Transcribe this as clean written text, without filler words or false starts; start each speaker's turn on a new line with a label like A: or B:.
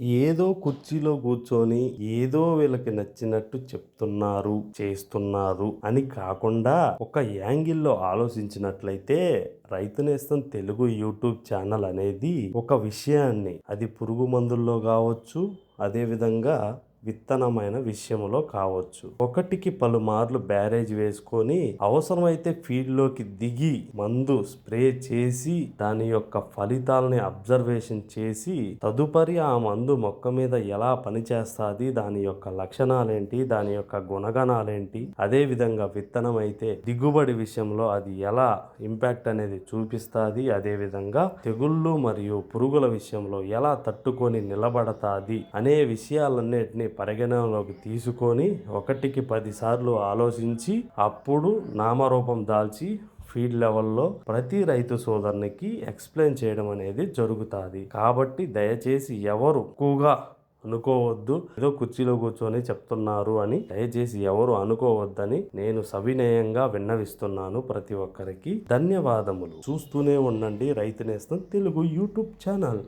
A: ఏదో కుర్చీలో కూర్చొని ఏదో వీళ్ళకి నచ్చినట్టు చెప్తున్నారు, చేస్తున్నారు అని కాకుండా ఒక యాంగిల్లో ఆలోచించినట్లయితే రైతు నేస్తం తెలుగు యూట్యూబ్ ఛానల్ అనేది ఒక విషయాన్ని, అది పురుగు మందుల్లో కావచ్చు, అదేవిధంగా విత్తనమైన విషయంలో కావచ్చు, ఒకటికి పలుమార్లు బ్యారేజ్ వేసుకొని అవసరమైతే ఫీల్డ్లోకి దిగి మందు స్ప్రే చేసి దాని యొక్క ఫలితాలని అబ్జర్వేషన్ చేసి తదుపరి ఆ మందు మొక్క మీద ఎలా పనిచేస్తుంది, దాని యొక్క లక్షణాలేంటి, దాని యొక్క గుణగణాలేంటి, అదేవిధంగా విత్తనం అయితే దిగుబడి విషయంలో అది ఎలా ఇంపాక్ట్ అనేది చూపిస్తుంది, అదేవిధంగా తెగుళ్ళు మరియు పురుగుల విషయంలో ఎలా తట్టుకొని నిలబడతాది అనే విషయాలన్నిటిని పరిగణనలోకి తీసుకొని 1కి 10 సార్లు ఆలోచించి అప్పుడు నామరూపం దాల్చి ఫీల్డ్ లెవెల్లో ప్రతి రైతు సోదరునికి ఎక్స్ప్లెయిన్ చేయడం అనేది జరుగుతుంది. కాబట్టి దయచేసి ఎవరు ఎక్కువగా అనుకోవద్దు, ఏదో కుర్చీలో కూర్చొని చెప్తున్నారు అని దయచేసి ఎవరు అనుకోవద్దని నేను సవినయంగా విన్నవిస్తున్నాను ప్రతి ఒక్కరికి. ధన్యవాదములు. చూస్తూనే ఉండండి రైతు నేస్తం తెలుగు యూట్యూబ్ ఛానల్.